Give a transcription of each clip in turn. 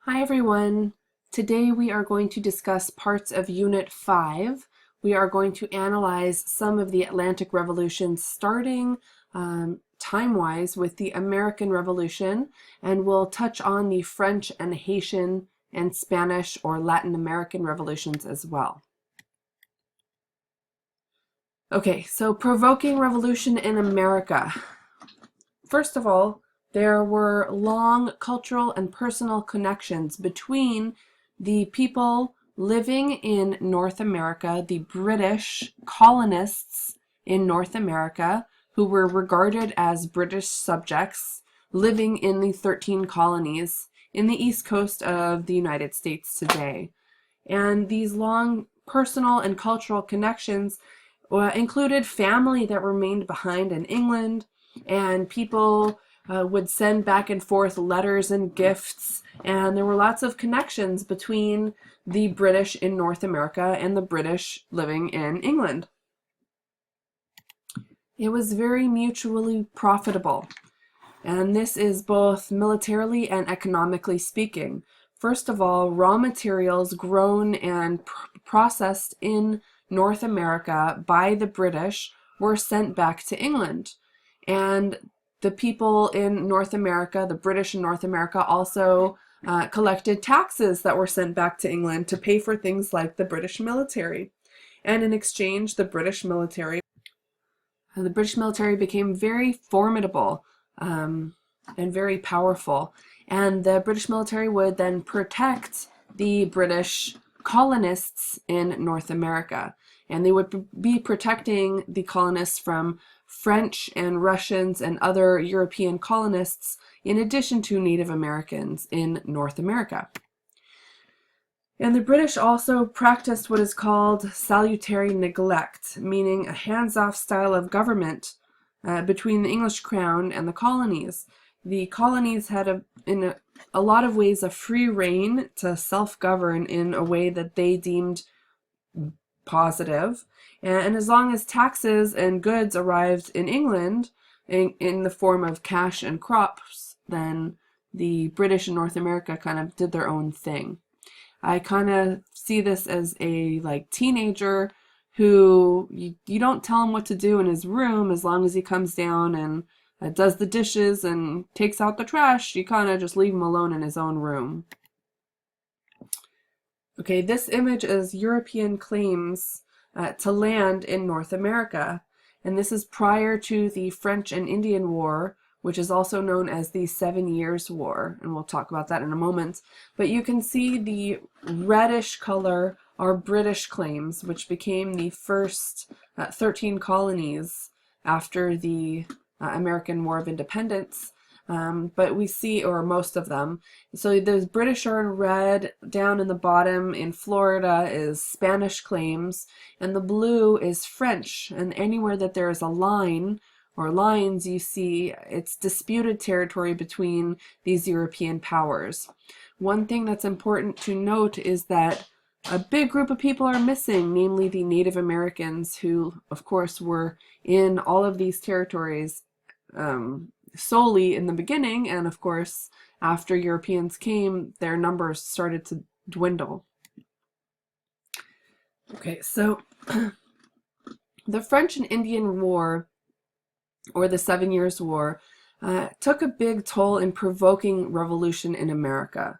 Hi everyone. Today we are going to discuss parts of Unit 5. We are going to analyze some of the Atlantic Revolution starting time-wise with the American Revolution, and we'll touch on the French and Haitian and Spanish or Latin American revolutions as well. Okay, so provoking revolution in America. First of all, there were long cultural and personal connections between the people living in North America, the British colonists in North America, who were regarded as British subjects living in the 13 colonies in the east coast of the United States today. And these long personal and cultural connections included family that remained behind in England, and people would send back and forth letters and gifts, and there were lots of connections between the British in North America and the British living in England. It was very mutually profitable, and this is both militarily and economically speaking. First of all, raw materials grown and processed in North America by the British were sent back to England. And the people in North America, the British in North America, also collected taxes that were sent back to England to pay for things like the British military. And in exchange, the British military became very formidable and very powerful. And the British military would then protect the British colonists in North America. And they would be protecting the colonists from French and Russians and other European colonists, in addition to Native Americans in North America. And the British also practiced what is called salutary neglect, meaning a hands-off style of government between the English crown and the colonies. The colonies had, in a lot of ways, a free rein to self-govern in a way that they deemed positive. And as long as taxes and goods arrived in England in the form of cash and crops, then the British in North America kind of did their own thing. I kind of see this as a teenager who you don't tell him what to do in his room as long as he comes down and does the dishes and takes out the trash. You kind of just leave him alone in his own room. Okay, this image is European claims to land in North America, and this is prior to the French and Indian War, which is also known as the 7 Years' War, and we'll talk about that in a moment. But you can see the reddish color are British claims, which became the first 13 colonies after the American War of Independence. But we see, or most of them, so the British are in red. Down in the bottom in Florida is Spanish claims, and the blue is French. And anywhere that there is a line or lines, you see it's disputed territory between these European powers. One thing that's important to note is that a big group of people are missing, namely the Native Americans, who of course were in all of these territories solely in the beginning, and of course after Europeans came, their numbers started to dwindle. Okay, so the French and Indian War, or the 7 Years' War, took a big toll in provoking revolution in America.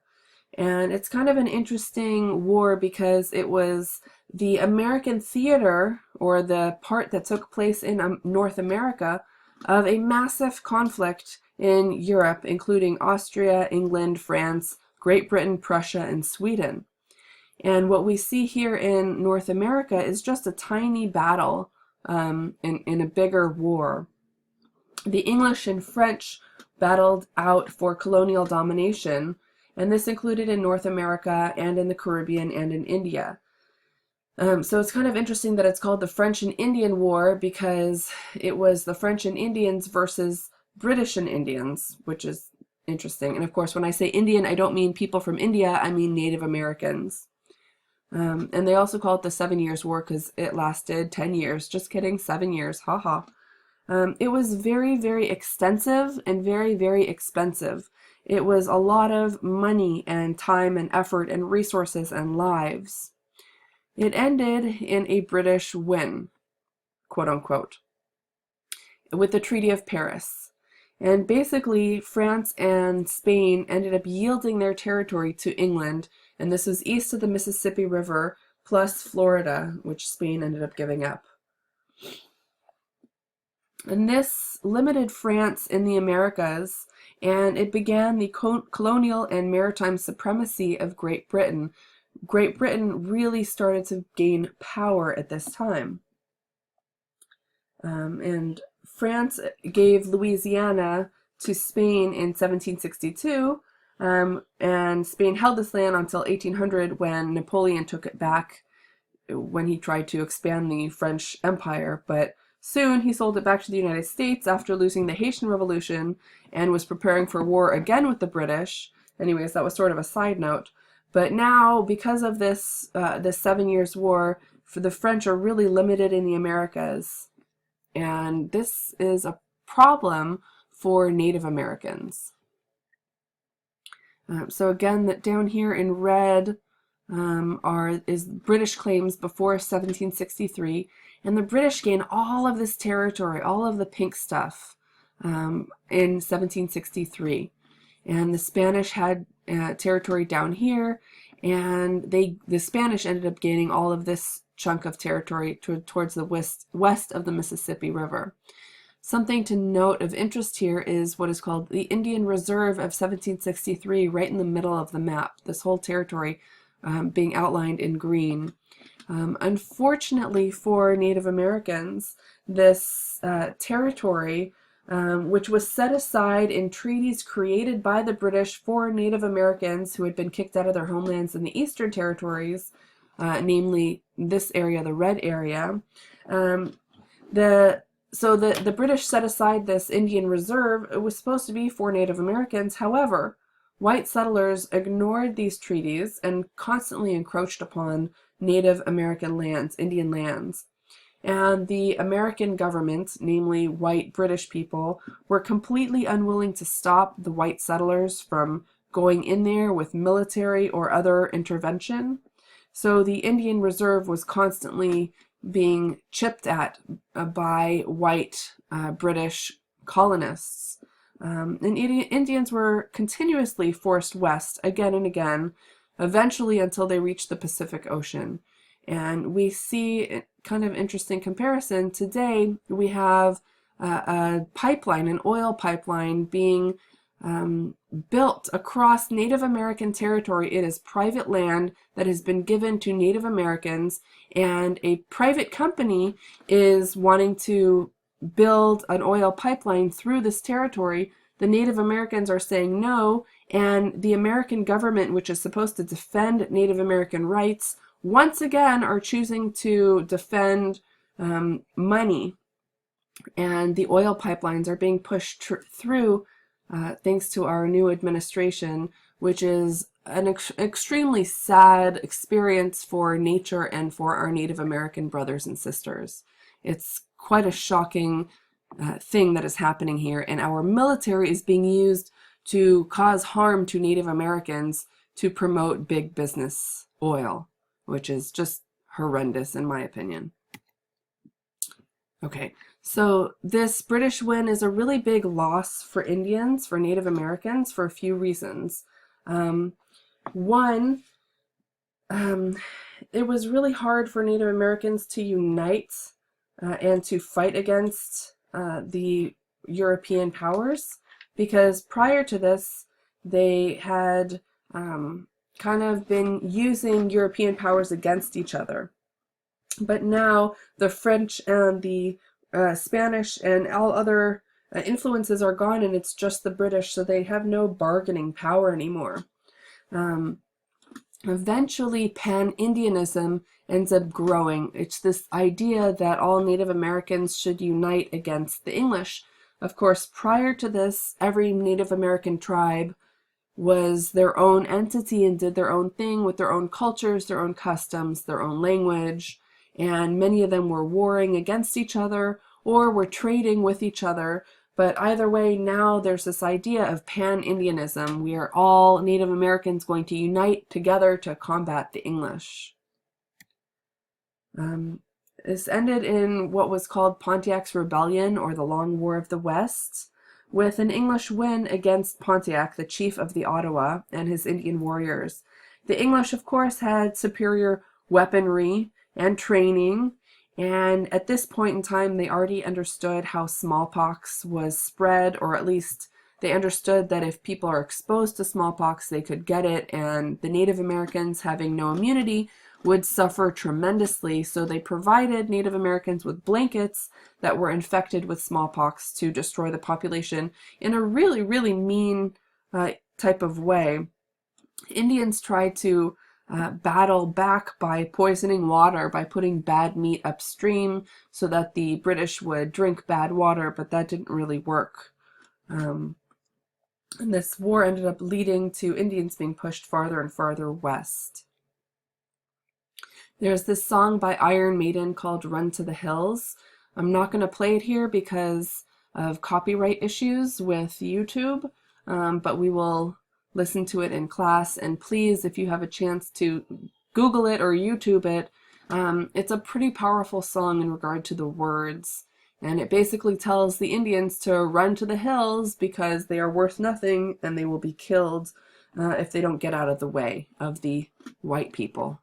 And it's kind of an interesting war because it was the American theater, or the part that took place in North America, of a massive conflict in Europe, including Austria, England, France, Great Britain, Prussia, and Sweden. And what we see here in North America is just a tiny battle in a bigger war. The English and French battled out for colonial domination, and this included in North America and in the Caribbean and in India. So it's kind of interesting that it's called the French and Indian War, because it was the French and Indians versus British and Indians, which is interesting. And of course, when I say Indian, I don't mean people from India, I mean Native Americans. And they also call it the 7 Years' War because it lasted 10 years. Just kidding, 7 years, haha. It was very, very extensive and very, very expensive. It was a lot of money and time and effort and resources and lives. It ended in a British win, quote unquote, with the Treaty of Paris. And basically, France and Spain ended up yielding their territory to England, and this was east of the Mississippi River, plus Florida, which Spain ended up giving up. And this limited France in the Americas, and it began the colonial and maritime supremacy of Great Britain. Great Britain really started to gain power at this time. And France gave Louisiana to Spain in 1762, and Spain held this land until 1800 when Napoleon took it back when he tried to expand the French Empire, but soon he sold it back to the United States after losing the Haitian Revolution and was preparing for war again with the British. Anyways, that was sort of a side note. But now, because of this 7 Years' War, the French are really limited in the Americas. And this is a problem for Native Americans. So again, that down here in red is British claims before 1763, and the British gain all of this territory, all of the pink stuff, in 1763, and the Spanish had territory down here, and the Spanish ended up gaining all of this chunk of territory towards the west of the Mississippi River. Something to note of interest here is what is called the Indian Reserve of 1763, right in the middle of the map, this whole territory being outlined in green. Unfortunately for Native Americans, this territory, which was set aside in treaties created by the British for Native Americans who had been kicked out of their homelands in the Eastern Territories, namely this area, the red area, so the British set aside this Indian Reserve. It was supposed to be for Native Americans. However, white settlers ignored these treaties and constantly encroached upon Native American lands, Indian lands. And the American government, namely white British people, were completely unwilling to stop the white settlers from going in there with military or other intervention. So the Indian Reserve was constantly being chipped at by white British colonists. And Indians were continuously forced west again and again, eventually until they reached the Pacific Ocean. And we see kind of interesting comparison. Today we have a pipeline, an oil pipeline being built across Native American territory. It is private land that has been given to Native Americans, and a private company is wanting to build an oil pipeline through this territory. The Native Americans are saying no, and the American government, which is supposed to defend Native American rights, once again are choosing to defend money, and the oil pipelines are being pushed through thanks to our new administration, which is an extremely sad experience for nature and for our Native American brothers and sisters. It's quite a shocking thing that is happening here, and our military is being used to cause harm to Native Americans to promote big business oil, which is just horrendous in my opinion. Okay, so this British win is a really big loss for Indians, for Native Americans, for a few reasons. One, it was really hard for Native Americans to unite and to fight against the European powers, because prior to this, they had kind of been using European powers against each other. But now the French and the Spanish and all other influences are gone, and it's just the British, so they have no bargaining power anymore. Eventually, Pan-Indianism ends up growing. It's this idea that all Native Americans should unite against the English. Of course, prior to this, every Native American tribe was their own entity and did their own thing with their own cultures, their own customs, their own language, and many of them were warring against each other or were trading with each other. But either way, now there's this idea of pan-Indianism. We are all Native Americans going to unite together to combat the English. This ended in what was called Pontiac's Rebellion, or the Long War of the West, with an English win against Pontiac, the chief of the Ottawa, and his Indian warriors. The English, of course, had superior weaponry and training, and at this point in time, they already understood how smallpox was spread, or at least they understood that if people are exposed to smallpox, they could get it, and the Native Americans, having no immunity, would suffer tremendously. So they provided Native Americans with blankets that were infected with smallpox to destroy the population in a really, really mean type of way. Indians tried to battle back by poisoning water, by putting bad meat upstream so that the British would drink bad water, but that didn't really work. And this war ended up leading to Indians being pushed farther and farther west. There's this song by Iron Maiden called Run to the Hills. I'm not going to play it here because of copyright issues with YouTube, but we will listen to it in class. And please, if you have a chance to Google it or YouTube it, it's a pretty powerful song in regard to the words. And it basically tells the Indians to run to the hills because they are worth nothing and they will be killed if they don't get out of the way of the white people.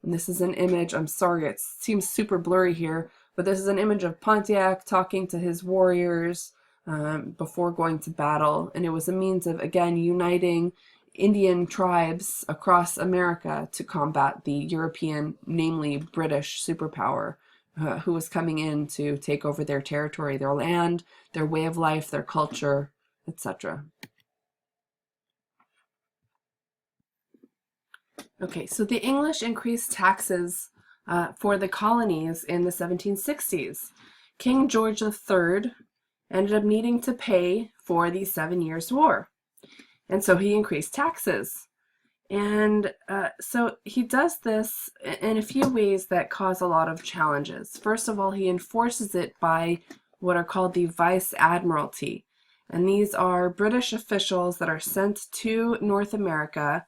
And this is an image, I'm sorry, it seems super blurry here, but this is an image of Pontiac talking to his warriors before going to battle. And it was a means of, again, uniting Indian tribes across America to combat the European, namely British superpower, who was coming in to take over their territory, their land, their way of life, their culture, etc. Okay, so the English increased taxes for the colonies in the 1760s. King George III ended up needing to pay for the 7 Years' War, and so he increased taxes. And so he does this in a few ways that cause a lot of challenges. First of all, he enforces it by what are called the Vice Admiralty, and these are British officials that are sent to North America,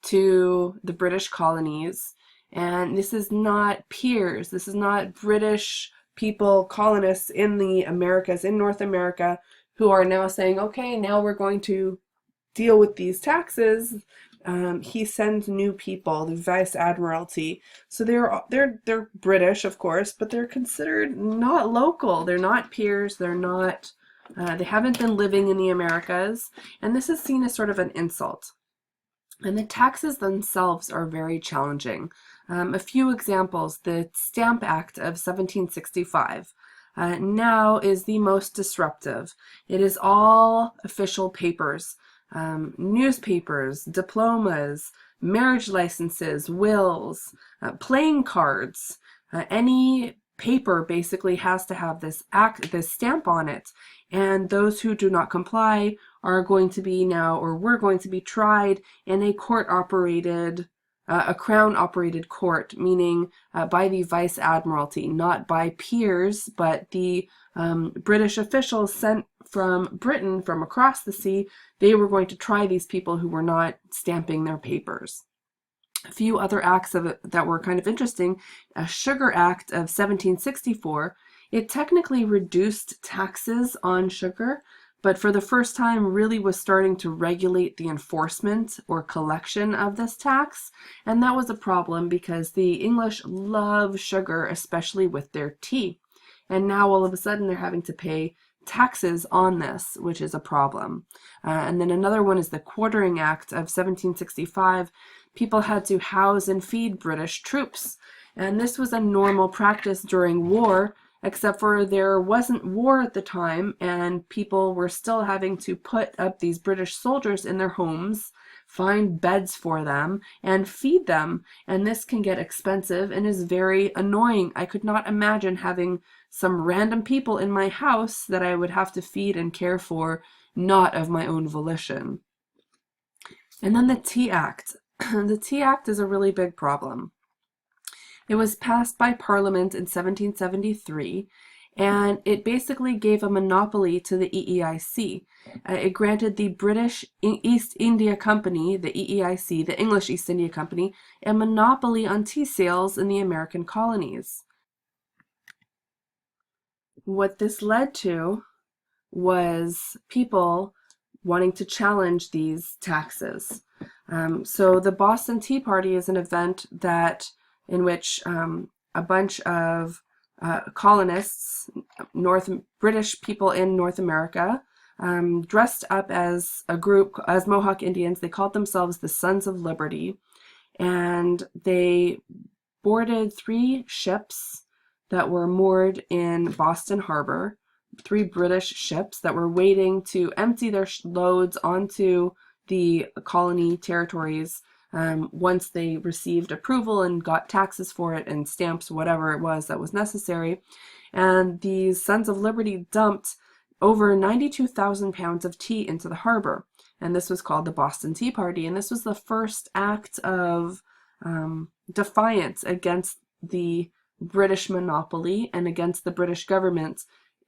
to the British colonies, and this is not peers, this is not British people, colonists in the Americas, in North America, who are now saying, okay, now we're going to deal with these taxes. He sends new people, the Vice Admiralty. So they're British, of course, but they're considered not local. They're not peers. They're not. They haven't been living in the Americas, and this is seen as sort of an insult. And the taxes themselves are very challenging. A few examples: the Stamp Act of 1765. Now is the most disruptive. It is all official papers. Newspapers, diplomas, marriage licenses, wills, playing cards. Any paper basically has to have this stamp on it, and those who do not comply are going to be now, or were going to be tried in a court-operated, a crown-operated court, meaning by the Vice Admiralty, not by peers, but the British officials sent from Britain, from across the sea. They were going to try these people who were not stamping their papers. A few other acts that were kind of interesting: a Sugar Act of 1764. It technically reduced taxes on sugar, but for the first time really was starting to regulate the enforcement or collection of this tax. And that was a problem because the English love sugar, especially with their tea. And now all of a sudden they're having to pay taxes on this, which is a problem. And then another one is the Quartering Act of 1765. People had to house and feed British troops. And this was a normal practice during war, except for there wasn't war at the time, and people were still having to put up these British soldiers in their homes, find beds for them, and feed them. And this can get expensive and is very annoying. I could not imagine having some random people in my house that I would have to feed and care for, not of my own volition. And then the Tea Act. The Tea Act is a really big problem. It was passed by Parliament in 1773, and it basically gave a monopoly to the EEIC. It granted the British East India Company, the EEIC, the English East India Company, a monopoly on tea sales in the American colonies. What this led to was people wanting to challenge these taxes. So the Boston Tea Party is an event in which a bunch of colonists, British people in North America, dressed up as a group, as Mohawk Indians. They called themselves the Sons of Liberty, and they boarded 3 ships that were moored in Boston Harbor, 3 British ships that were waiting to empty their loads onto the colony territories once they received approval and got taxes for it and stamps, whatever it was that was necessary. And these Sons of Liberty dumped over 92,000 pounds of tea into the harbor. And this was called the Boston Tea Party. And this was the first act of defiance against the British monopoly and against the British government,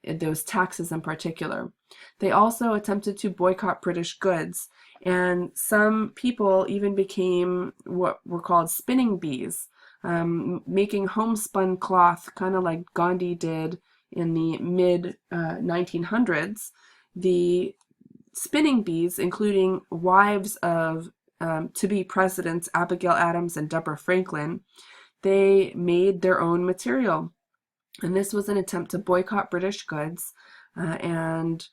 those taxes in particular. They also attempted to boycott British goods, and some people even became what were called spinning bees, making homespun cloth, kind of like Gandhi did in the mid 1900s. The spinning bees, including wives of to-be presidents Abigail Adams and Deborah Franklin, they made their own material. And this was an attempt to boycott British goods, and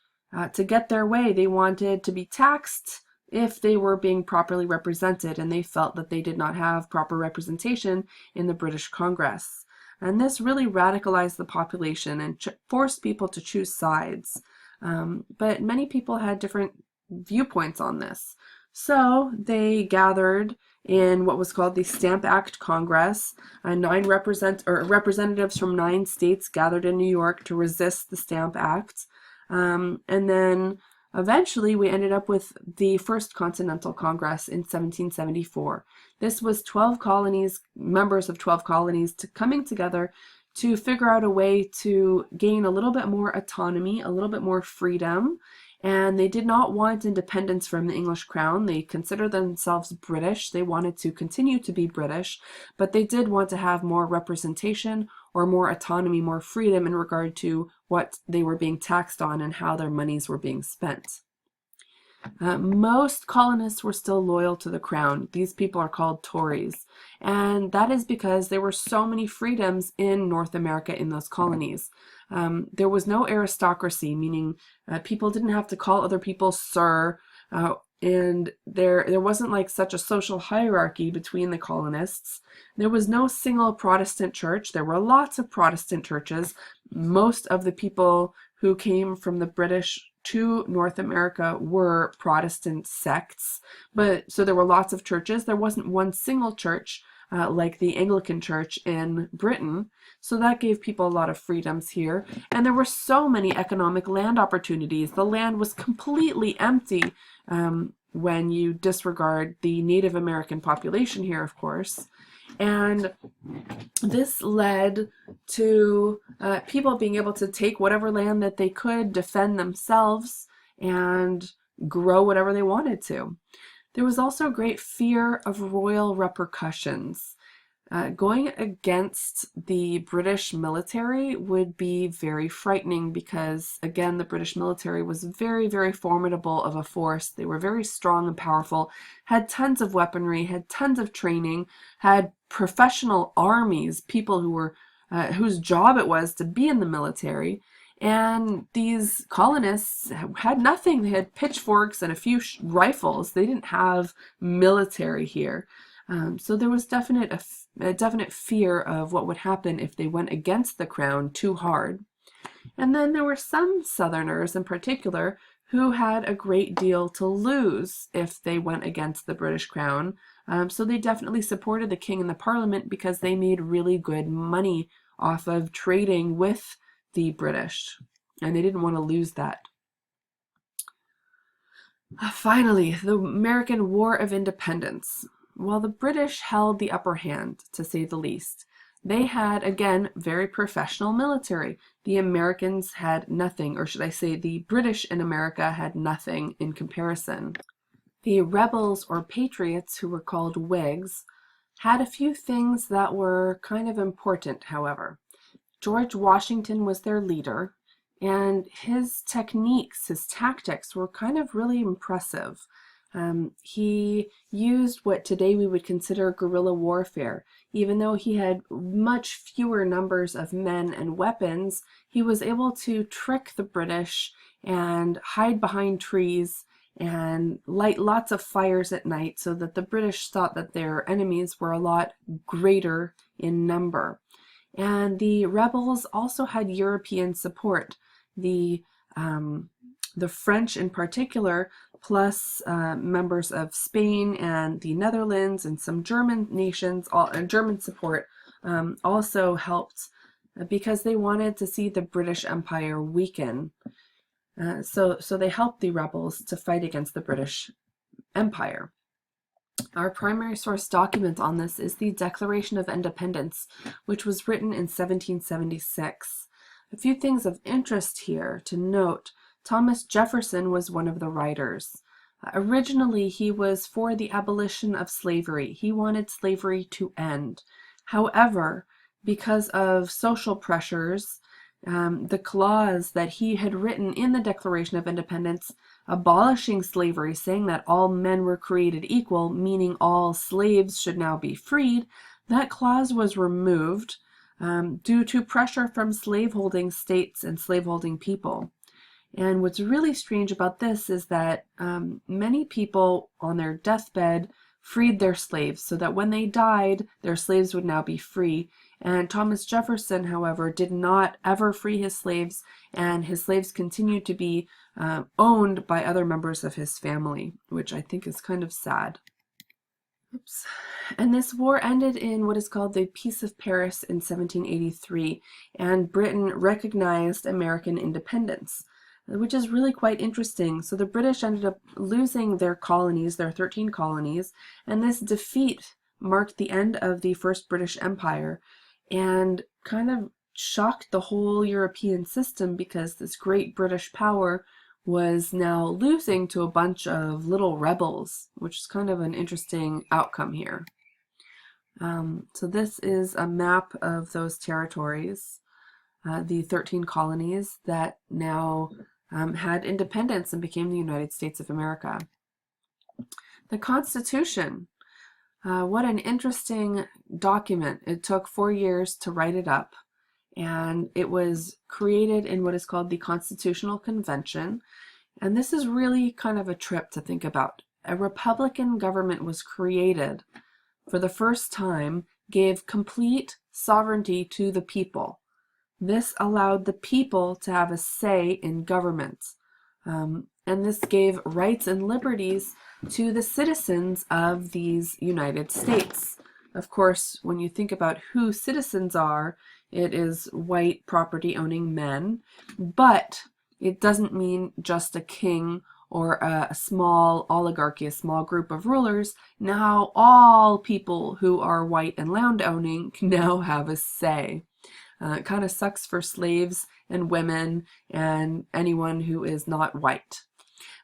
to get their way, they wanted to be taxed if they were being properly represented, and they felt that they did not have proper representation in the British Congress. And this really radicalized the population and forced people to choose sides. But many people had different viewpoints on this. So they gathered in what was called the Stamp Act Congress. 9 representatives from 9 states gathered in New York to resist the Stamp Act. And then eventually we ended up with the First Continental Congress in 1774. This was 12 colonies, members of 12 colonies, coming together to figure out a way to gain a little bit more autonomy, a little bit more freedom. And they did not want independence from the English crown. They considered themselves British. They wanted to continue to be British, but they did want to have more representation or more autonomy, more freedom in regard to what they were being taxed on and how their monies were being spent. Most colonists were still loyal to the crown. These people are called Tories, and that is because there were so many freedoms in North America in those colonies. There was no aristocracy, meaning people didn't have to call other people sir, and there wasn't like such a social hierarchy between the colonists. There was no single Protestant church. There were lots of Protestant churches. Most of the people who came from the British to North America were Protestant sects, but so there were lots of churches. There wasn't one single church like the Anglican Church in Britain, so that gave people a lot of freedoms here. And there were so many economic land opportunities. The land was completely empty when you disregard the Native American population here, of course. And this led to people being able to take whatever land that they could, defend themselves, and grow whatever they wanted to. There was also great fear of royal repercussions. Going against the British military would be very frightening because, again, the British military was very, very formidable of a force. They were very strong and powerful, had tons of weaponry, had tons of training, had professional armies, people who were whose job it was to be in the military. And these colonists had nothing. They had pitchforks and a few rifles. They didn't have military here. So there was a definite fear of what would happen if they went against the crown too hard. And then there were some Southerners in particular who had a great deal to lose if they went against the British crown. So they definitely supported the king and the parliament because they made really good money off of trading with the British, and they didn't want to lose that. Finally, the American War of Independence. While the British held the upper hand, to say the least, They had, again, very professional military. The Americans had nothing, or should I say the British in America had nothing in comparison. The rebels or patriots, who were called Whigs, had a few things that were kind of important, however. George Washington was their leader, and his techniques, his tactics were kind of really impressive. He used what today we would consider guerrilla warfare. Even though he had much fewer numbers of men and weapons, he was able to trick the British and hide behind trees and light lots of fires at night so that the British thought that their enemies were a lot greater in number. And the rebels also had European support. The French in particular, plus members of Spain and the Netherlands and some German nations, German support, also helped because they wanted to see the British Empire weaken. So they helped the rebels to fight against the British Empire. Our primary source document on this is the Declaration of Independence, which was written in 1776. A few things of interest here to note. Thomas Jefferson was one of the writers. Originally, he was for the abolition of slavery. He wanted slavery to end. However, because of social pressures, the clause that he had written in the Declaration of Independence abolishing slavery, saying that all men were created equal, meaning all slaves should now be freed, that clause was removed due to pressure from slaveholding states and slaveholding people. And what's really strange about this is that many people on their deathbed freed their slaves so that when they died, their slaves would now be free. And Thomas Jefferson, however, did not ever free his slaves, and his slaves continued to be owned by other members of his family, which I think is kind of sad. Oops. And this war ended in what is called the Peace of Paris in 1783, and Britain recognized American independence, which is really quite interesting. So the British ended up losing their colonies, their 13 colonies, and this defeat marked the end of the First British Empire and kind of shocked the whole European system because this great British power was now losing to a bunch of little rebels, which is kind of an interesting outcome here. So this is a map of those territories, the 13 colonies that now had independence and became the United States of America. The Constitution. What an interesting document. It took 4 years to write it up, and it was created in what is called the Constitutional Convention. And this is really kind of a trip to think about. A Republican government was created for the first time, gave complete sovereignty to the people. This allowed the people to have a say in government. And this gave rights and liberties to the citizens of these United States. Of course, when you think about who citizens are, it is white property-owning men, but it doesn't mean just a king or a small oligarchy, a small group of rulers. Now all people who are white and land-owning can now have a say. It kind of sucks for slaves and women and anyone who is not white.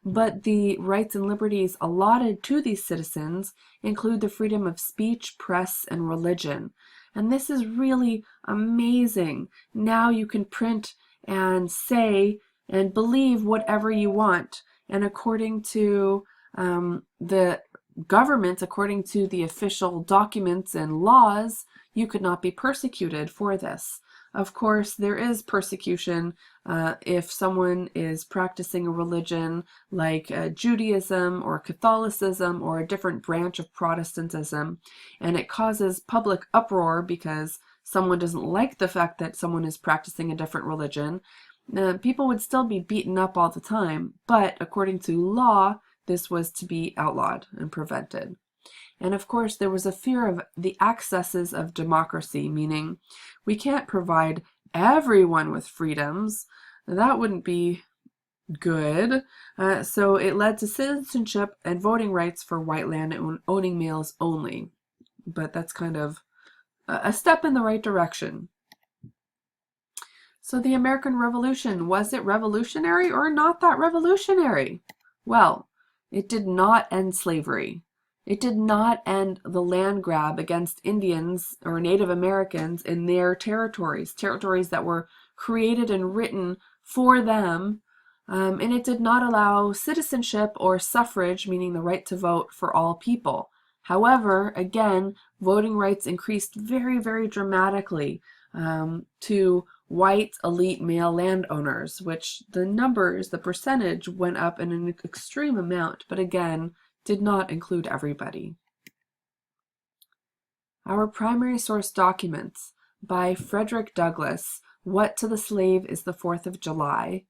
But the rights and liberties allotted to these citizens include the freedom of speech, press, and religion. And this is really amazing. Now you can print and say and believe whatever you want. And according to the government, according to the official documents and laws, you could not be persecuted for this. Of course, there is persecution if someone is practicing a religion like Judaism or Catholicism or a different branch of Protestantism, and it causes public uproar because someone doesn't like the fact that someone is practicing a different religion. People would still be beaten up all the time, but according to law, this was to be outlawed and prevented. And of course, there was a fear of the excesses of democracy, meaning we can't provide everyone with freedoms. That wouldn't be good. So it led to citizenship and voting rights for white land owning males only. But that's kind of a step in the right direction. So the American Revolution, was it revolutionary or not that revolutionary? Well, it did not end slavery. It did not end the land grab against Indians or Native Americans in their territories, territories that were created and written for them. And it did not allow citizenship or suffrage, meaning the right to vote, for all people. However, again, voting rights increased very, very dramatically to white elite male landowners, which the numbers, the percentage went up in an extreme amount, but again, did not include everybody. Our primary source documents by Frederick Douglass, What to the Slave is the 4th of July.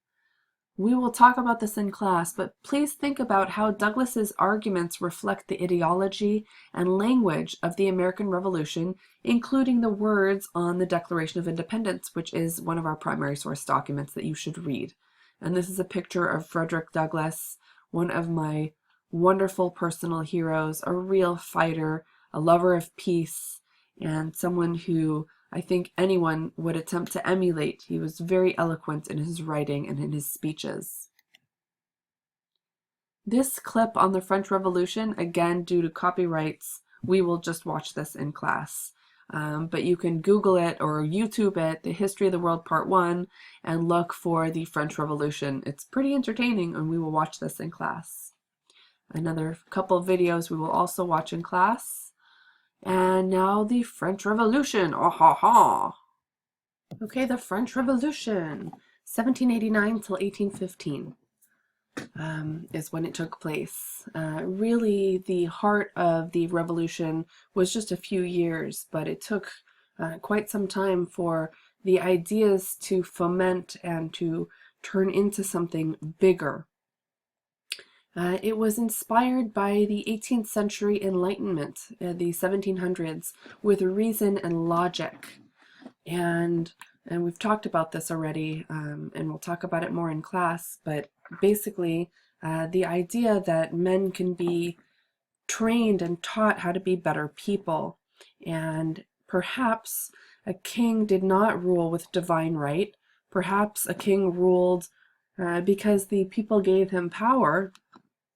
We will talk about this in class, but please think about how Douglass's arguments reflect the ideology and language of the American Revolution, including the words on the Declaration of Independence, which is one of our primary source documents that you should read. And this is a picture of Frederick Douglass, one of my wonderful personal heroes, a real fighter, a lover of peace, and someone who I think anyone would attempt to emulate. He was very eloquent in his writing and in his speeches. This clip on the French Revolution, again, due to copyrights, we will just watch this in class. But you can Google it or YouTube it, The History of the World Part 1, and look for the French Revolution. It's pretty entertaining, and we will watch this in class. Another couple of videos we will also watch in class. And now the French Revolution. Oh ha ha. Okay, the French Revolution, 1789 till 1815 is when it took place. Really, the heart of the revolution was just a few years, but it took quite some time for the ideas to foment and to turn into something bigger. It was inspired by the 18th century Enlightenment, the 1700s, with reason and logic. And we've talked about this already, and we'll talk about it more in class, but basically the idea that men can be trained and taught how to be better people. And perhaps a king did not rule with divine right. Perhaps a king ruled because the people gave him power.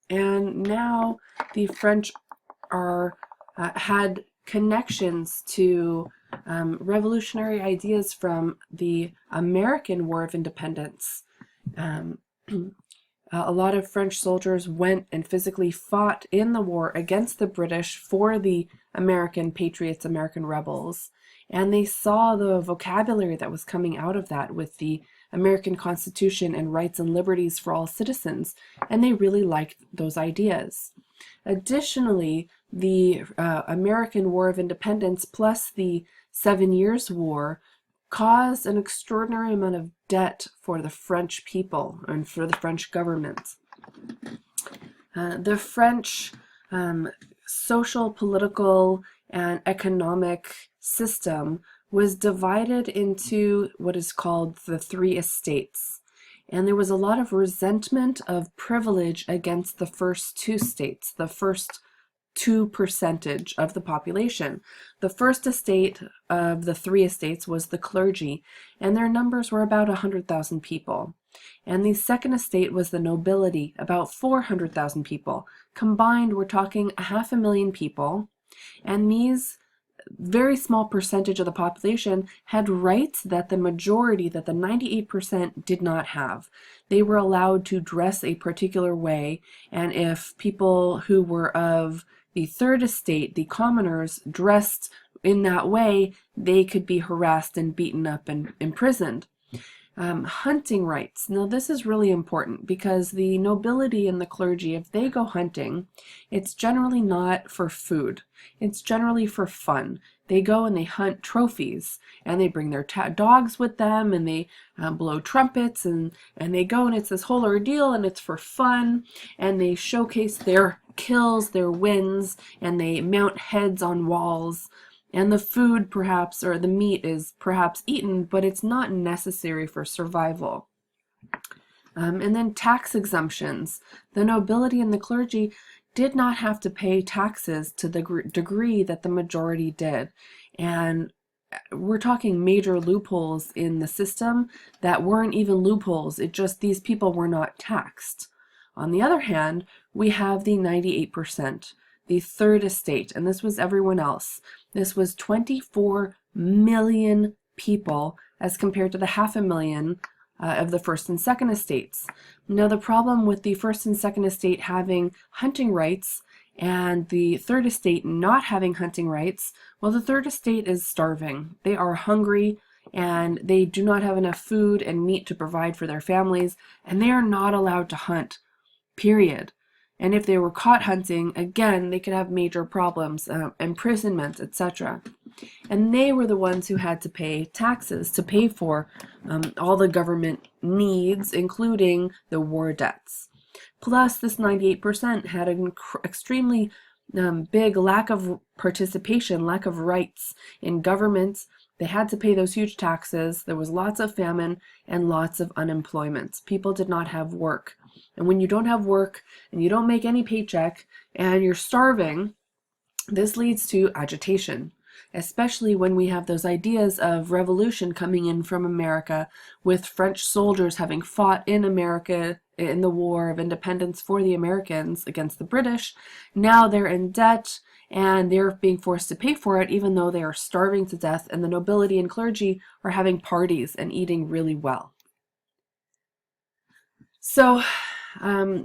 And now the French had connections to revolutionary ideas from the American War of Independence. A lot of French soldiers went and physically fought in the war against the British for the American patriots, American rebels. And they saw the vocabulary that was coming out of that with the American Constitution and rights and liberties for all citizens, and they really liked those ideas. Additionally, the American War of Independence plus the 7 Years' War caused an extraordinary amount of debt for the French people and for the French government. The French social, political, and economic system was divided into what is called the three estates. And there was a lot of resentment of privilege against the first two states, the first 2% of the population. The first estate of the three estates was the clergy, and their numbers were about 100,000 people. And the second estate was the nobility, about 400,000 people. Combined, we're talking 500,000 people, and these very small percentage of the population had rights that the majority, that the 98% did not have. They were allowed to dress a particular way, and if people who were of the third estate, the commoners, dressed in that way, they could be harassed and beaten up and imprisoned. Hunting rights. Now this is really important because the nobility and the clergy, if they go hunting, it's generally not for food. It's generally for fun. They go and they hunt trophies, and they bring their dogs with them, and they blow trumpets, and they go, and it's this whole ordeal, and it's for fun, and they showcase their kills, their wins, and they mount heads on walls. And the food perhaps, or the meat is perhaps eaten, but it's not necessary for survival. And then tax exemptions. The nobility and the clergy did not have to pay taxes to the degree that the majority did. And we're talking major loopholes in the system that weren't even loopholes. It just these people were not taxed. On the other hand, we have the 98%, the third estate, and this was everyone else. This was 24 million people as compared to the 500,000 of the first and second estates. Now, the problem with the first and second estate having hunting rights and the third estate not having hunting rights, well, the third estate is starving. They are hungry and they do not have enough food and meat to provide for their families, and they are not allowed to hunt, period. And if they were caught hunting, again, they could have major problems, imprisonment, etc. And they were the ones who had to pay taxes to pay for all the government needs, including the war debts. Plus, this 98% had an extremely big lack of participation, lack of rights in government. They had to pay those huge taxes. There was lots of famine and lots of unemployment. People did not have work. And when you don't have work and you don't make any paycheck and you're starving, this leads to agitation, especially when we have those ideas of revolution coming in from America, with French soldiers having fought in America in the War of Independence for the Americans against the British. Now they're in debt and they're being forced to pay for it, even though they are starving to death, and the nobility and clergy are having parties and eating really well. So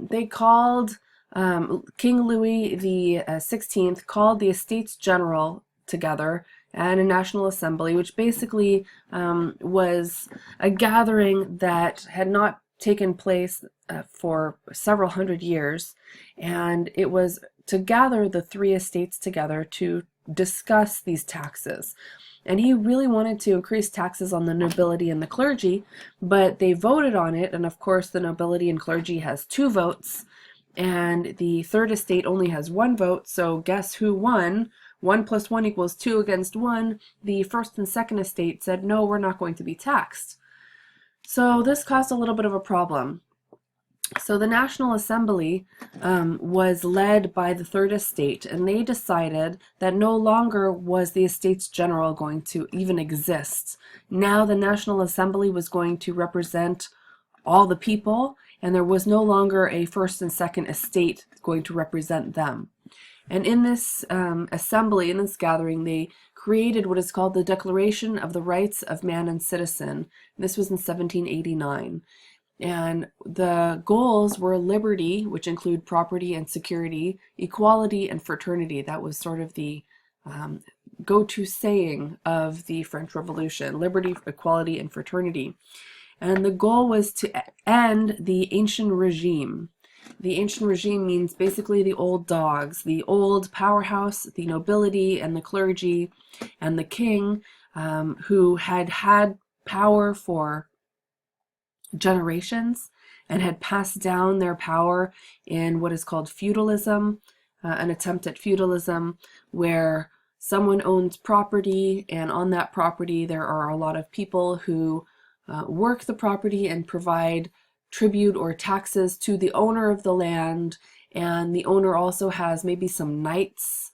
they called, King Louis the 16th called the Estates General together and a National Assembly, which basically was a gathering that had not taken place for several hundred years, and it was to gather the three estates together to discuss these taxes. And he really wanted to increase taxes on the nobility and the clergy, but they voted on it, and of course the nobility and clergy has 2 votes, and the third estate only has 1 vote, so guess who won? 1 plus 1 equals 2 against 1. The first and second estate said, no, we're not going to be taxed. So this caused a little bit of a problem. So the National Assembly was led by the third estate, and they decided that no longer was the Estates General going to even exist. Now the National Assembly was going to represent all the people, and there was no longer a first and second estate going to represent them. And in this assembly, in this gathering, they created what is called the Declaration of the Rights of Man and Citizen. This was in 1789. And the goals were liberty, which include property and security, equality and fraternity. That was sort of the go-to saying of the French Revolution: liberty, equality, and fraternity. And the goal was to end the ancient regime. The ancient regime means basically the old dogs, the old powerhouse, the nobility and the clergy and the king, who had had power for generations and had passed down their power in what is called feudalism, an attempt at feudalism where someone owns property, and on that property there are a lot of people who work the property and provide tribute or taxes to the owner of the land, and the owner also has maybe some knights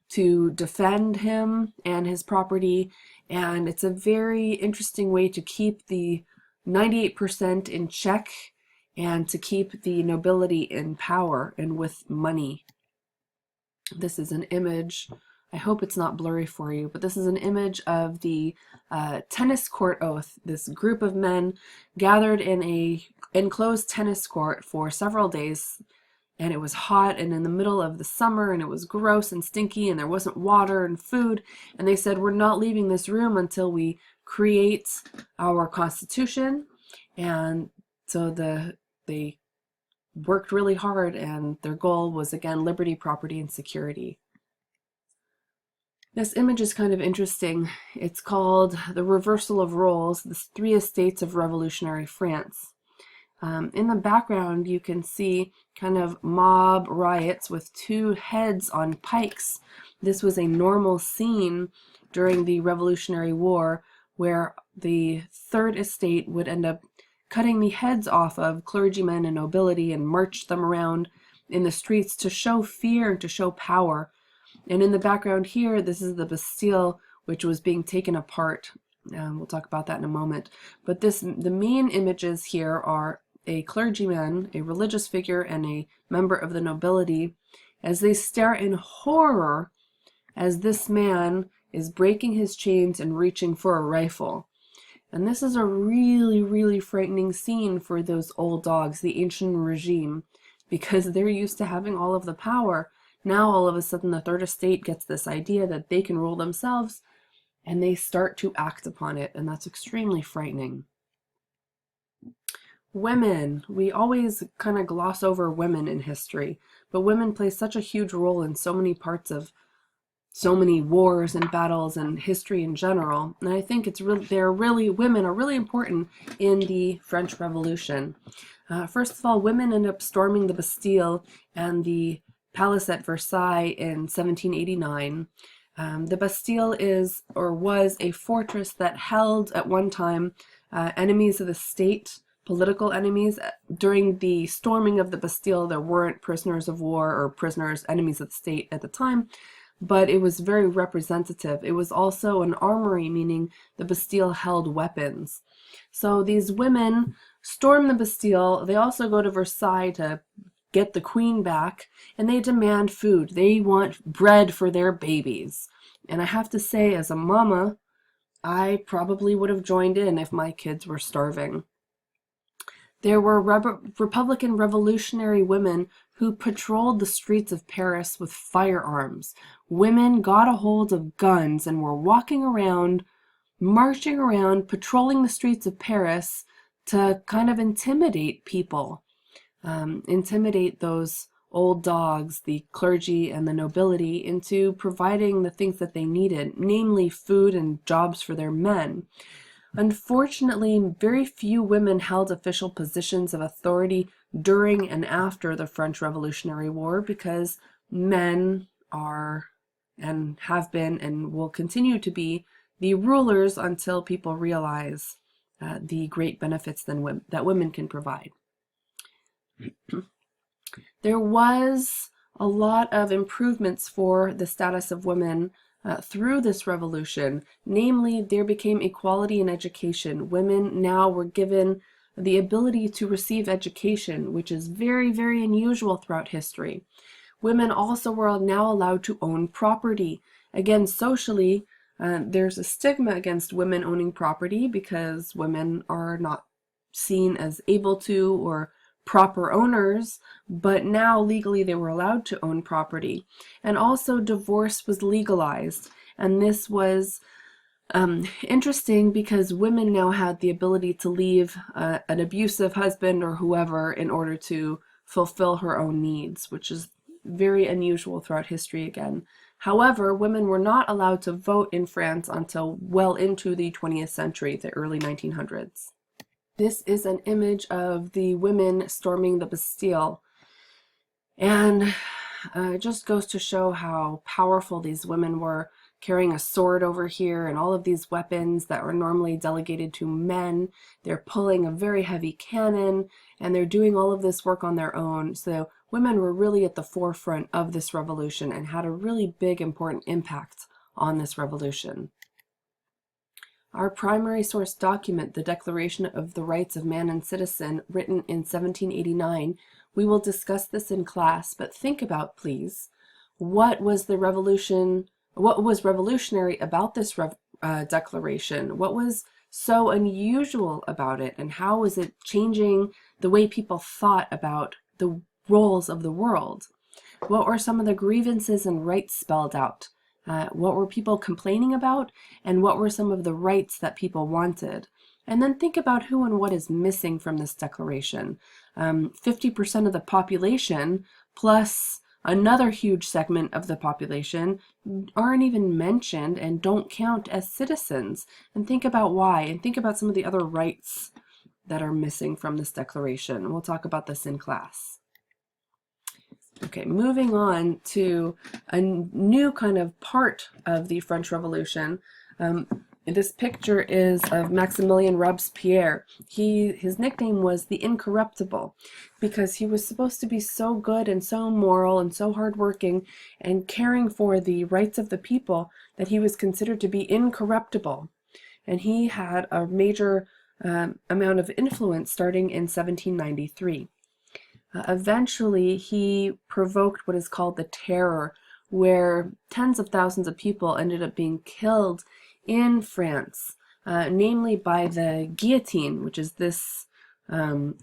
to defend him and his property. And it's a very interesting way to keep the 98% in check and to keep the nobility in power and with money. This is an image. I hope it's not blurry for you, but this is an image of the tennis court oath. This group of men gathered in a enclosed tennis court for several days, and it was hot and in the middle of the summer, and it was gross and stinky, and there wasn't water and food, and they said, we're not leaving this room until we create our Constitution. And so they worked really hard, and their goal was, again, liberty, property, and security. This image is kind of interesting. It's called The Reversal of Roles, the Three Estates of Revolutionary France. In the background, you can see kind of mob riots with 2 heads on pikes. This was a normal scene during the Revolutionary War, where the third estate would end up cutting the heads off of clergymen and nobility and march them around in the streets to show fear and to show power. And in the background here, this is the Bastille, which was being taken apart. We'll talk about that in a moment. But the main images here are a clergyman, a religious figure, and a member of the nobility as they stare in horror as this man is breaking his chains and reaching for a rifle. And this is a really, really frightening scene for those old dogs, the ancient regime, because they're used to having all of the power. Now all of a sudden the third estate gets this idea that they can rule themselves, and they start to act upon it, and that's extremely frightening. Women, we always kind of gloss over women in history, but women play such a huge role in so many parts of so many wars and battles and history in general. And I think women are really important in the French Revolution. First of all, women end up storming the Bastille and the palace at Versailles in 1789. The Bastille was a fortress that held at one time enemies of the state, political enemies. During the storming of the Bastille, there weren't prisoners of war or enemies of the state at the time, but it was very representative. It was also an armory, meaning the Bastille held weapons. So these women storm the Bastille. They also go to Versailles to get the queen back, and they demand food. They want bread for their babies. And I have to say, as a mama, I probably would have joined in if my kids were starving. There were Republican revolutionary women who patrolled the streets of Paris with firearms. Women got a hold of guns and were walking around, marching around, patrolling the streets of Paris to kind of intimidate people, intimidate those old dogs, the clergy and the nobility, into providing the things that they needed, namely food and jobs for their men. Unfortunately, very few women held official positions of authority during and after the French Revolutionary War because men are and have been and will continue to be the rulers until people realize the great benefits that women can provide. There was a lot of improvements for the status of women through this revolution. Namely, there became equality in education. Women now were given the ability to receive education, which is very, very unusual throughout history. Women also were now allowed to own property. Again, socially, there's a stigma against women owning property because women are not seen as able to or proper owners, but now legally they were allowed to own property. And also divorce was legalized, and this was interesting because women now had the ability to leave an abusive husband or whoever in order to fulfill her own needs, which is very unusual throughout history again. However, women were not allowed to vote in France until well into the 20th century, the early 1900s. This is an image of the women storming the Bastille, and it just goes to show how powerful these women were, carrying a sword over here and all of these weapons that were normally delegated to men. They're pulling a very heavy cannon, and they're doing all of this work on their own. So women were really at the forefront of this revolution and had a really big, important impact on this revolution. Our primary source document, the Declaration of the Rights of Man and Citizen, written in 1789, we will discuss this in class, but think about, please, what was revolutionary about this declaration? What was so unusual about it, and how was it changing the way people thought about the roles of the world? What were some of the grievances and rights spelled out? What were people complaining about, and what were some of the rights that people wanted? And then think about who and what is missing from this declaration. 50% of the population plus another huge segment of the population aren't even mentioned and don't count as citizens. And think about why, and think about some of the other rights that are missing from this declaration. We'll talk about this in class. Okay, moving on to a new kind of part of the French Revolution. This picture is of Maximilien Robespierre. His nickname was the Incorruptible because he was supposed to be so good and so moral and so hardworking and caring for the rights of the people that he was considered to be incorruptible. And he had a major amount of influence starting in 1793. Eventually, he provoked what is called the Terror, where tens of thousands of people ended up being killed in France, namely by the guillotine, which is this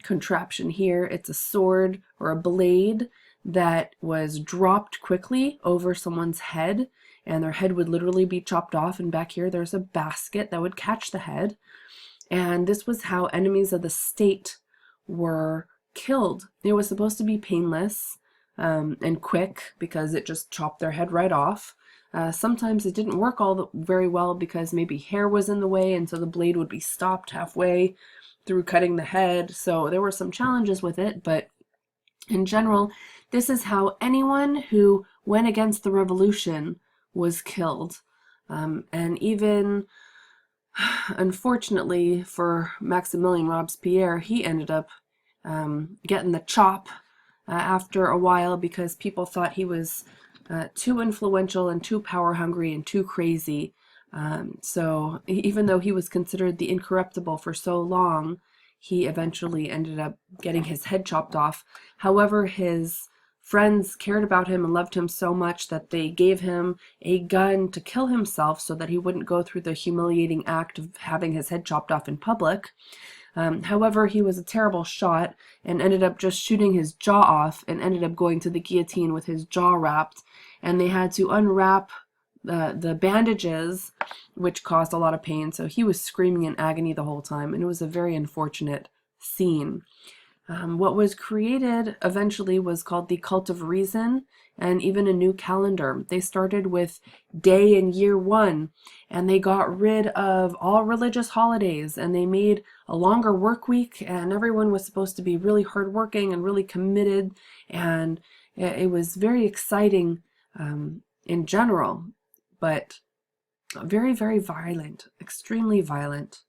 contraption here. It's a sword or a blade that was dropped quickly over someone's head, and their head would literally be chopped off. And back here, there's a basket that would catch the head. And this was how enemies of the state were killed. It was supposed to be painless and quick because it just chopped their head right off. Sometimes it didn't work very well because maybe hair was in the way, and so the blade would be stopped halfway through cutting the head. So there were some challenges with it, but in general, this is how anyone who went against the revolution was killed. And even, unfortunately for Maximilien Robespierre, he ended up getting the chop after a while because people thought he was too influential and too power hungry and too crazy. So even though he was considered the Incorruptible for so long, he eventually ended up getting his head chopped off. However, his friends cared about him and loved him so much that they gave him a gun to kill himself so that he wouldn't go through the humiliating act of having his head chopped off in public. However, he was a terrible shot and ended up just shooting his jaw off and ended up going to the guillotine with his jaw wrapped. And they had to unwrap the bandages, which caused a lot of pain. So he was screaming in agony the whole time, and it was a very unfortunate scene. What was created eventually was called the Cult of Reason, and even a new calendar. They started with day in year 1, and they got rid of all religious holidays, and they made a longer work week, and everyone was supposed to be really hardworking and really committed, and it was very exciting in general, but very, very violent, extremely violent.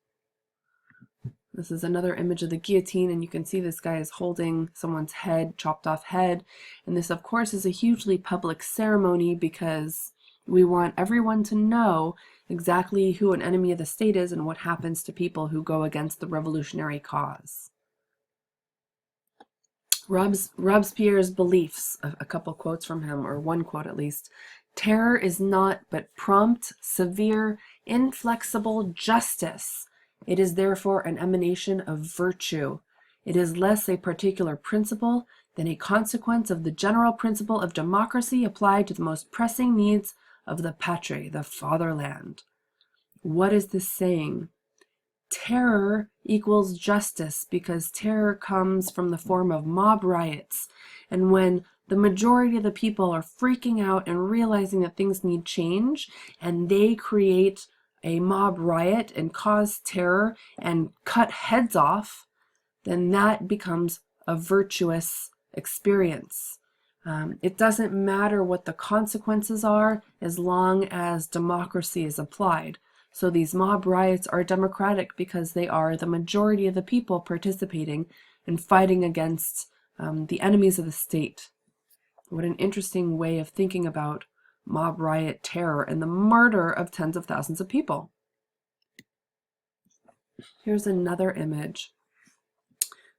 This is another image of the guillotine, and you can see this guy is holding someone's head, chopped off head. And this, of course, is a hugely public ceremony because we want everyone to know exactly who an enemy of the state is and what happens to people who go against the revolutionary cause. Robespierre's beliefs, a couple quotes from him, or one quote at least. Terror is not but prompt, severe, inflexible justice. It is therefore an emanation of virtue. It is less a particular principle than a consequence of the general principle of democracy applied to the most pressing needs of the patrie, the fatherland. What is this saying? Terror equals justice because terror comes from the form of mob riots. And when the majority of the people are freaking out and realizing that things need change, and they create a mob riot and cause terror and cut heads off, then that becomes a virtuous experience. It doesn't matter what the consequences are as long as democracy is applied. So these mob riots are democratic because they are the majority of the people participating and fighting against the enemies of the state. What an interesting way of thinking about mob riot terror and the murder of tens of thousands of people. Here's another image.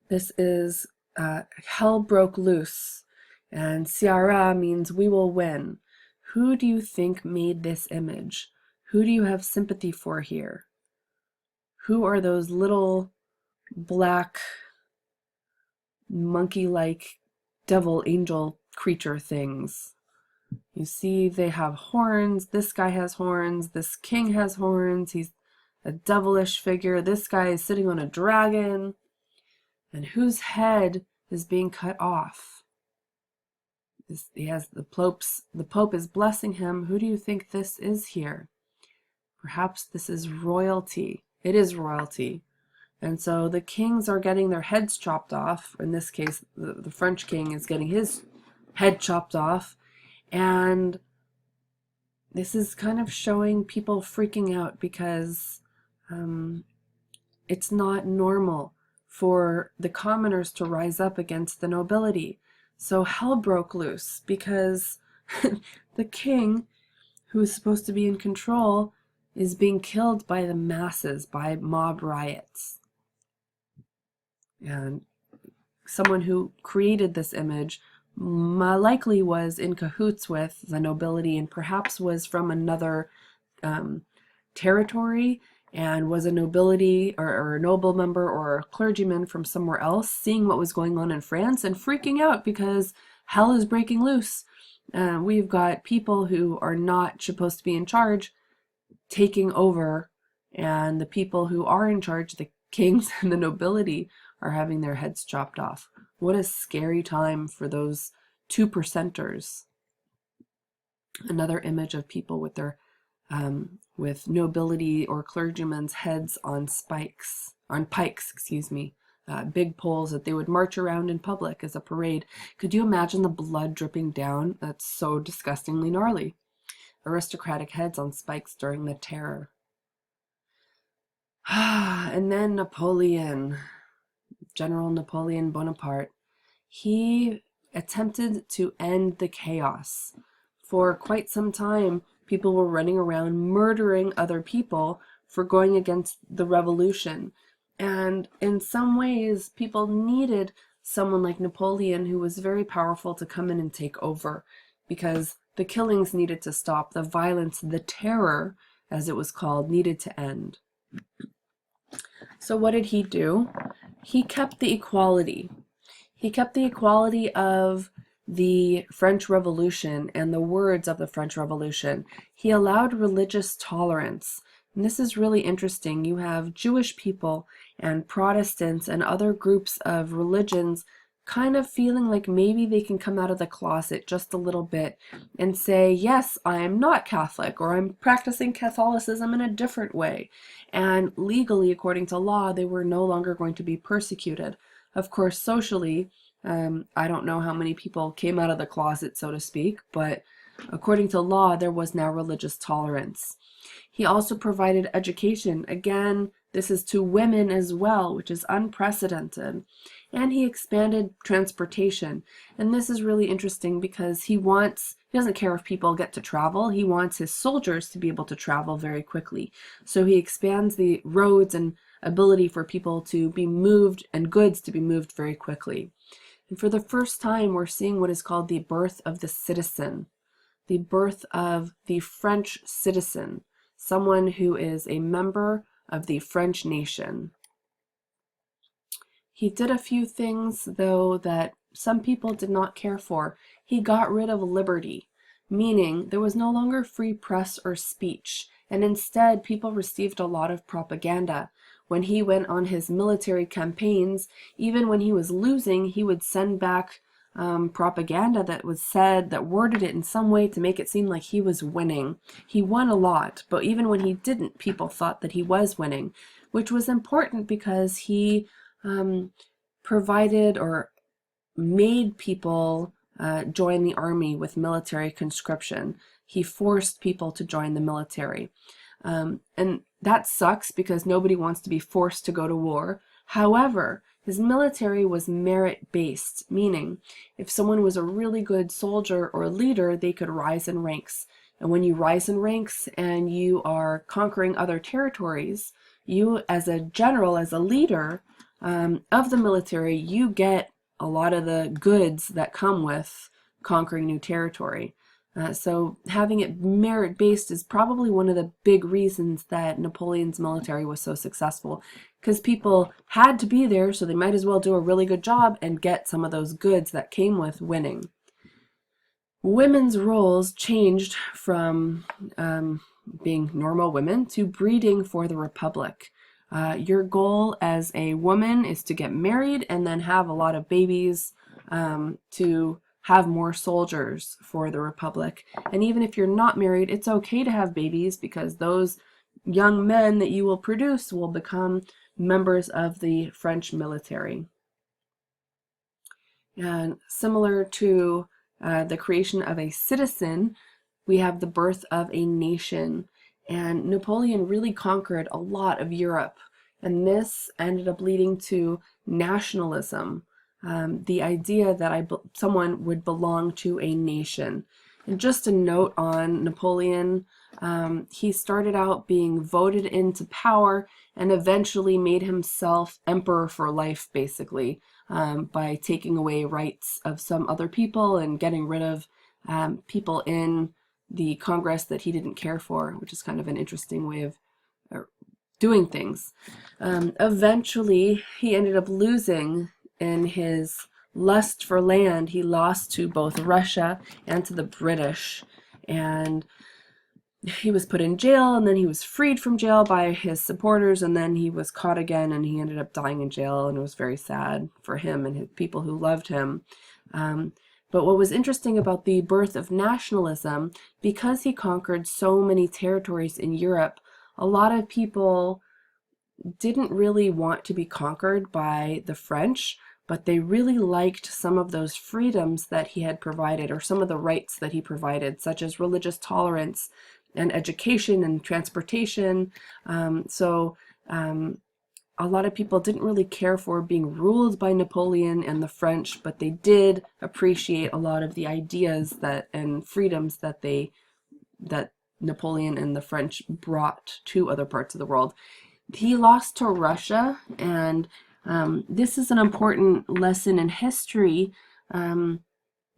This is Hell Broke Loose, and Ciara means we will win. Who do you think made this image? Who do you have sympathy for here? Who are those little black monkey-like devil angel creature things? You see they have horns. This guy has horns. This king has horns. He's a devilish figure. This guy is sitting on a dragon. And whose head is being cut off? He has the Pope is blessing him. Who do you think this is here? Perhaps this is royalty. It is royalty. And so the kings are getting their heads chopped off. In this case, the French king is getting his head chopped off. And this is kind of showing people freaking out because um, it's not normal for the commoners to rise up against the nobility. So hell broke loose because the king, who is supposed to be in control, is being killed by the masses, by mob riots. And someone who created this image likely was in cahoots with the nobility and perhaps was from another territory and was a nobility or a noble member or a clergyman from somewhere else, seeing what was going on in France and freaking out because hell is breaking loose. We've got people who are not supposed to be in charge taking over, and the people who are in charge, the kings and the nobility, are having their heads chopped off. What a scary time for those 2%ers. Another image of people with their with nobility or clergymen's heads on pikes, excuse me, big poles that they would march around in public as a parade. Could you imagine the blood dripping down? That's so disgustingly gnarly. Aristocratic heads on spikes during the Terror. And then Napoleon, General Napoleon Bonaparte. He attempted to end the chaos. For quite some time, people were running around murdering other people for going against the revolution. And in some ways, people needed someone like Napoleon, who was very powerful, to come in and take over, because the killings needed to stop. The violence, the terror, as it was called, needed to end. So what did he do? He kept the equality. He kept the equality of the French Revolution and the words of the French Revolution. He allowed religious tolerance. And this is really interesting. You have Jewish people and Protestants and other groups of religions kind of feeling like maybe they can come out of the closet just a little bit and say, yes, I am not Catholic, or I'm practicing Catholicism in a different way. And legally, according to law, they were no longer going to be persecuted. Of course, socially, I don't know how many people came out of the closet, so to speak, but according to law, there was now religious tolerance. He also provided education. Again, this is to women as well, which is unprecedented. And he expanded transportation. And this is really interesting because he doesn't care if people get to travel. He wants his soldiers to be able to travel very quickly. So he expands the roads and ability for people to be moved and goods to be moved very quickly. And for the first time, we're seeing what is called the birth of the citizen, the birth of the French citizen, someone who is a member of the French nation. He did a few things, though, that some people did not care for. He got rid of liberty, meaning there was no longer free press or speech, and instead people received a lot of propaganda. When he went on his military campaigns, even when he was losing, he would send back propaganda that was said, that worded it in some way to make it seem like he was winning. He won a lot, but even when he didn't, people thought that he was winning, which was important because he provided or made people join the army with military conscription. He forced people to join the military. And that sucks because nobody wants to be forced to go to war. However, his military was merit-based, meaning if someone was a really good soldier or leader, they could rise in ranks. And when you rise in ranks and you are conquering other territories, you as a general, as a leader of the military, you get a lot of the goods that come with conquering new territory. So having it merit-based is probably one of the big reasons that Napoleon's military was so successful, because people had to be there, so they might as well do a really good job and get some of those goods that came with winning. Women's roles changed from being normal women to breeding for the Republic. Your goal as a woman is to get married and then have a lot of babies to have more soldiers for the Republic. And even if you're not married, it's okay to have babies because those young men that you will produce will become members of the French military. And similar to the creation of a citizen, we have the birth of a nation. And Napoleon really conquered a lot of Europe. And this ended up leading to nationalism, the idea that someone would belong to a nation. And just a note on Napoleon, he started out being voted into power and eventually made himself emperor for life, basically, by taking away rights of some other people and getting rid of people in the Congress that he didn't care for, which is kind of an interesting way of doing things. Eventually, he ended up losing in his lust for land. He lost to both Russia and to the British, and he was put in jail, and then he was freed from jail by his supporters, and then he was caught again, and he ended up dying in jail, and it was very sad for him and his people who loved him. But what was interesting about the birth of nationalism, because he conquered so many territories in Europe, a lot of people didn't really want to be conquered by the French, but they really liked some of those freedoms that he had provided, or some of the rights that he provided, such as religious tolerance and education and transportation. A lot of people didn't really care for being ruled by Napoleon and the French, but they did appreciate a lot of the ideas and freedoms that Napoleon and the French brought to other parts of the world. He lost to Russia, and this is an important lesson in history.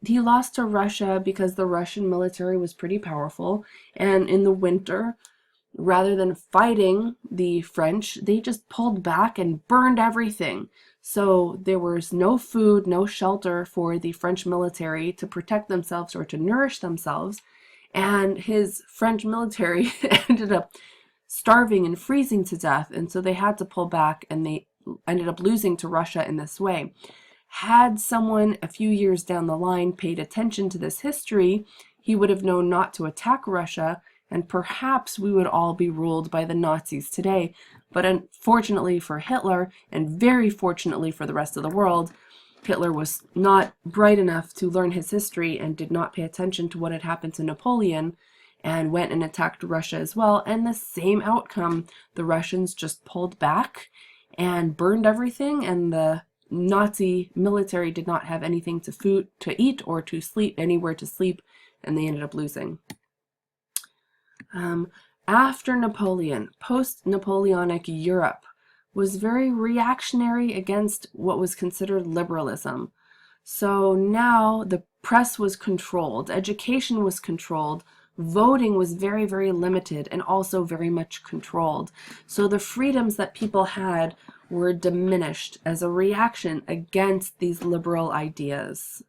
He lost to Russia because the Russian military was pretty powerful, and in the winter, rather than fighting the French, they just pulled back and burned everything. So there was no food, no shelter for the French military to protect themselves or to nourish themselves, and his French military ended up starving and freezing to death, and so they had to pull back, and they ended up losing to Russia in this way. Had someone a few years down the line paid attention to this history, he would have known not to attack Russia, and perhaps we would all be ruled by the Nazis today. But unfortunately for Hitler, and very fortunately for the rest of the world, Hitler was not bright enough to learn his history and did not pay attention to what had happened to Napoleon, and went and attacked Russia as well, and the same outcome. The Russians just pulled back and burned everything, and the Nazi military did not have anything to eat or to sleep, anywhere to sleep, and they ended up losing. After Napoleon, post-Napoleonic Europe was very reactionary against what was considered liberalism. So now the press was controlled, education was controlled, voting was very, very limited and also very much controlled. So the freedoms that people had were diminished as a reaction against these liberal ideas.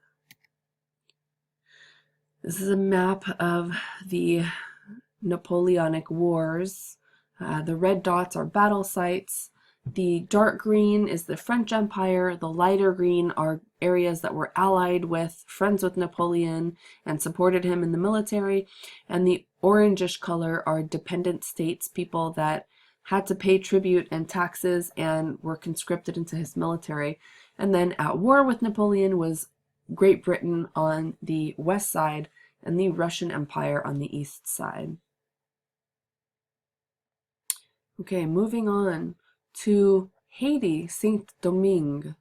This is a map of the Napoleonic Wars. The red dots are battle sites. The dark green is the French Empire. The lighter green are areas that were allied with, friends with Napoleon, and supported him in the military. And the orangish color are dependent states, people that had to pay tribute and taxes and were conscripted into his military. And then at war with Napoleon was Great Britain on the west side and the Russian Empire on the east side. Okay, moving on to Haiti, Saint-Domingue.